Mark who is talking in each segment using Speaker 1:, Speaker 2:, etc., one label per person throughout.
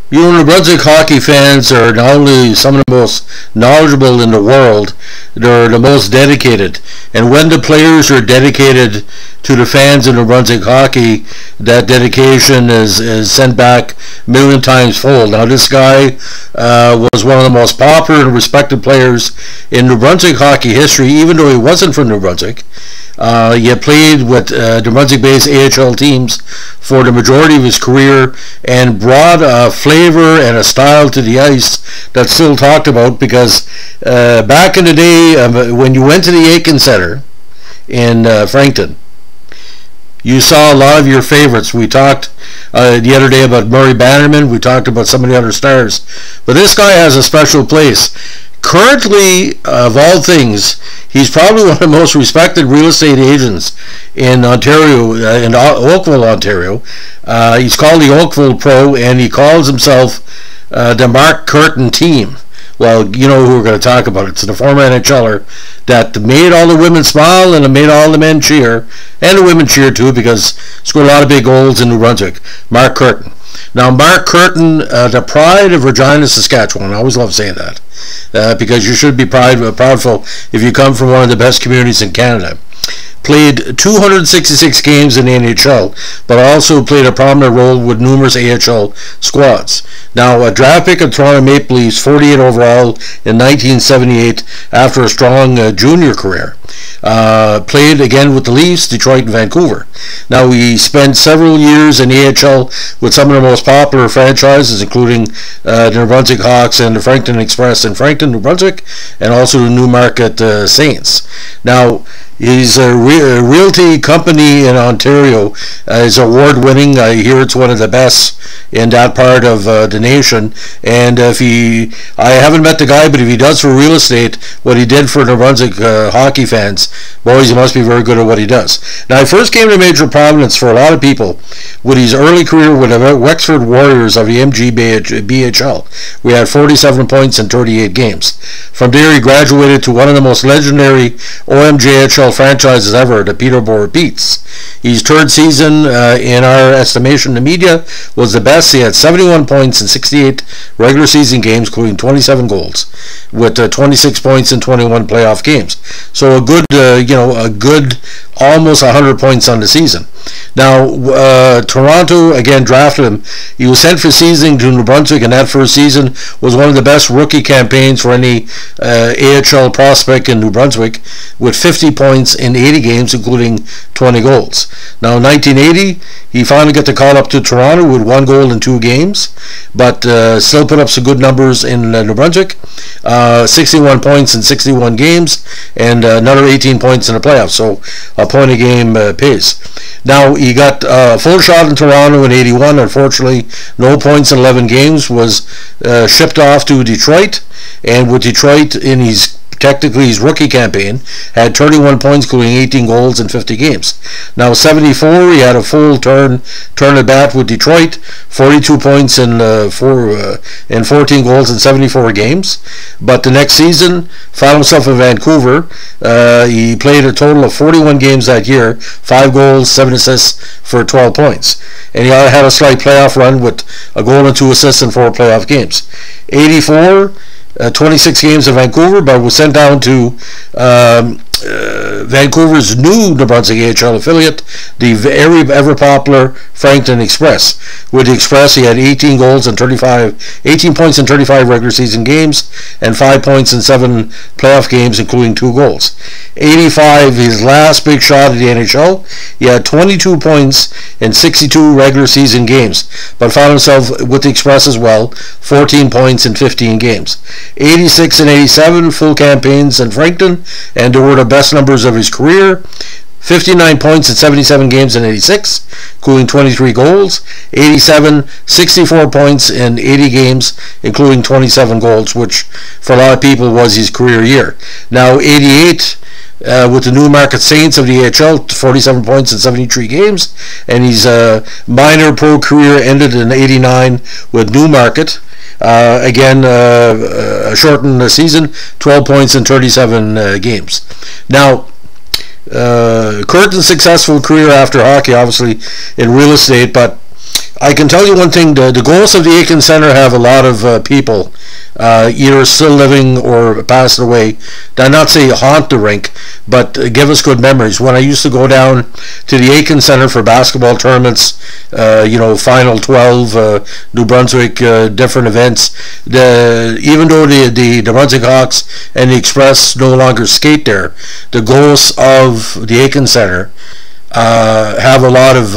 Speaker 1: You know, New Brunswick hockey fans are not only some of the most knowledgeable in the world, they're the most dedicated. And when the players are dedicated to the fans of New Brunswick hockey, that dedication is sent back a million times fold. Now, this guy was one of the most popular and respected players in New Brunswick hockey history, even though he wasn't from New Brunswick. He had played with New Brunswick-based AHL teams for the majority of his career and brought a flavor and a style to the ice that's still talked about because back in the day when you went to the Aiken Center in Frankton, you saw a lot of your favorites. We talked the other day about Murray Bannerman. We talked about some of the other stars. But this guy has a special place. Currently, of all things, he's probably one of the most respected real estate agents in Ontario, in Oakville, Ontario. He's called the Oakville Pro, and he calls himself the Mark Kirton team. Well, you know who we're going to talk about. It's the former NHLer that made all the women smile and made all the men cheer, and the women cheer too because he scored a lot of big goals in New Brunswick. Mark Kirton. Now, Mark Kirton, the pride of Regina, Saskatchewan. I always love saying that because you should be proudful if you come from one of the best communities in Canada. Played 266 games in the NHL, but also played a prominent role with numerous AHL squads. Now, a draft pick of Toronto Maple Leafs, 48 overall in 1978 after a strong junior career. Played again with the Leafs, Detroit, and Vancouver. Now, he spent several years in the AHL with some of the most popular franchises, including the New Brunswick Hawks and the Frankton Express in Frankton, New Brunswick, and also the Newmarket Saints. Now, his realty company in Ontario is award-winning. I hear it's one of the best in that part of the nation. And I haven't met the guy, but if he does for real estate what he did for New Brunswick hockey fans, boys, he must be very good at what he does. Now, he first came to major prominence for a lot of people with his early career with the Wexford Warriors of the MGBHL. We had 47 points in 38 games. From there, he graduated to one of the most legendary OMJHL franchises ever, the Peterborough Petes. His third season, in our estimation, the media, was the best. He had 71 points in 68 regular season games, including 27 goals, with 26 points in 21 playoff games. So a good almost 100 points on the season. Now, Toronto again drafted him. He was sent for seasoning to New Brunswick, and that first season was one of the best rookie campaigns for any AHL prospect in New Brunswick, with 50 points in 80 games, including 20 goals. Now, in 1980, he finally got the call up to Toronto with 1 goal in 2 games, but still put up some good numbers in New Brunswick. 61 points in 61 games, and another 18 points in the playoffs, so a point a game pace. Now, he got a full shot in Toronto in 81. Unfortunately, no points in 11 games, was shipped off to Detroit, and with Detroit in his rookie campaign, had 31 points, including 18 goals in 50 games. Now, 74, he had a full turn at bat with Detroit, 42 points in 14 goals in 74 games. But the next season, found himself in Vancouver. He played a total of 41 games that year, 5 goals, 7 assists for 12 points. And he had a slight playoff run with a goal and 2 assists in 4 playoff games. 84, 26 games in Vancouver, but was sent down to Vancouver's new New Brunswick AHL affiliate, the ever popular Frankton Express. With the Express, he had 18 points in 35 regular season games, and 5 points in 7 playoff games, including 2 goals. 85, his last big shot at the NHL, he had 22 points in 62 regular season games, but found himself with the Express as well, 14 points in 15 games. 86 and 87, full campaigns in Frankton, and they were the best numbers of his career. 59 points in 77 games in 86, including 23 goals. 87, 64 points in 80 games, including 27 goals, which for a lot of people was his career year. Now, 88, with the Newmarket Saints of the AHL, 47 points in 73 games, and his minor pro career ended in 89 with Newmarket. Again, a shortened season, 12 points in 37 games. Now, Kirton's successful career after hockey, obviously in real estate, but I can tell you one thing, the goals of the Aiken Centre have a lot of people either still living or passed away. I'd not say haunt the rink, but give us good memories. When I used to go down to the Aiken Centre for basketball tournaments, Final 12, New Brunswick, different events, even though the Brunswick Hawks and the Express no longer skate there, the goals of the Aiken Centre have a lot of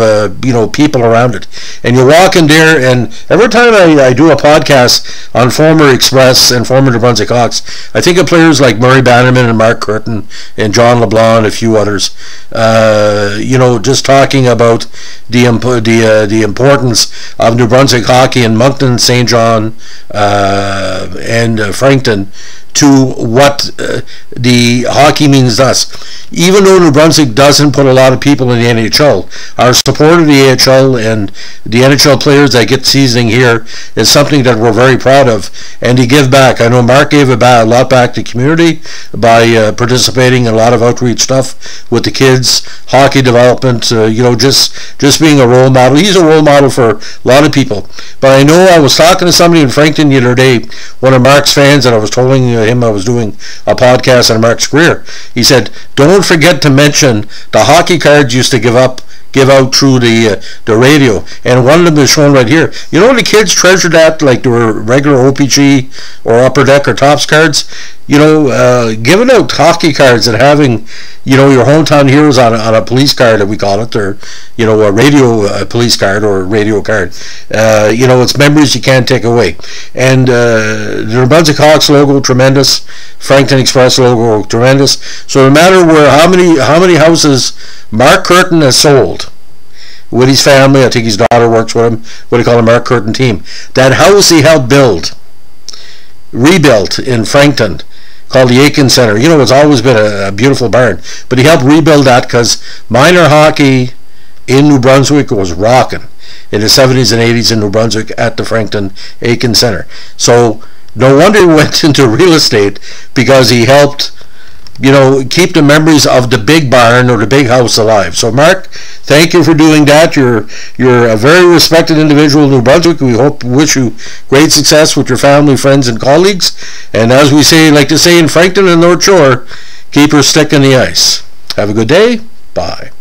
Speaker 1: people around it, and you walk in there, and every time I do a podcast on former Express and former New Brunswick Hawks, I think of players like Murray Bannerman and Mark Kirton and John LeBlanc and a few others, just talking about the importance of New Brunswick hockey in Moncton, St. John, and Frankton, to what the hockey means to us. Even though New Brunswick doesn't put a lot of people in the NHL, our support of the AHL and the NHL players that get seasoning here is something that we're very proud of, and to give back. I know Mark gave a lot back to the community by participating in a lot of outreach stuff with the kids, hockey development, just being a role model. He's a role model for a lot of people. But I know I was talking to somebody in Frankton the other day, one of Mark's fans, and I was telling him I was doing a podcast on Mark's career. He said, don't forget to mention the hockey cards used to give out through the radio, and one of them is shown right here. You know, the kids treasure that like they were regular OPG or Upper Deck or Tops cards. Giving out hockey cards and having your hometown heroes on a police card, that we call it, or a radio police card or a radio card. It's memories you can't take away. And the New Brunswick Hawks logo, tremendous. Frankton Express logo, tremendous. So no matter how many houses Mark Kirton has sold with his family, I think his daughter works with him, what do you call the Mark Kirton team, that house he helped rebuilt in Frankton, called the Aiken Centre. It's always been a beautiful barn, but he helped rebuild that because minor hockey in New Brunswick was rocking in the 70s and 80s in New Brunswick at the Frankton Aiken Centre. So no wonder he went into real estate, because he helped keep the memories of the big barn or the big house alive. So Mark, thank you for doing that. You're a very respected individual in New Brunswick. We wish you great success with your family, friends, and colleagues. And as we like to say in Frankton and North Shore, keep your stick in the ice. Have a good day. Bye.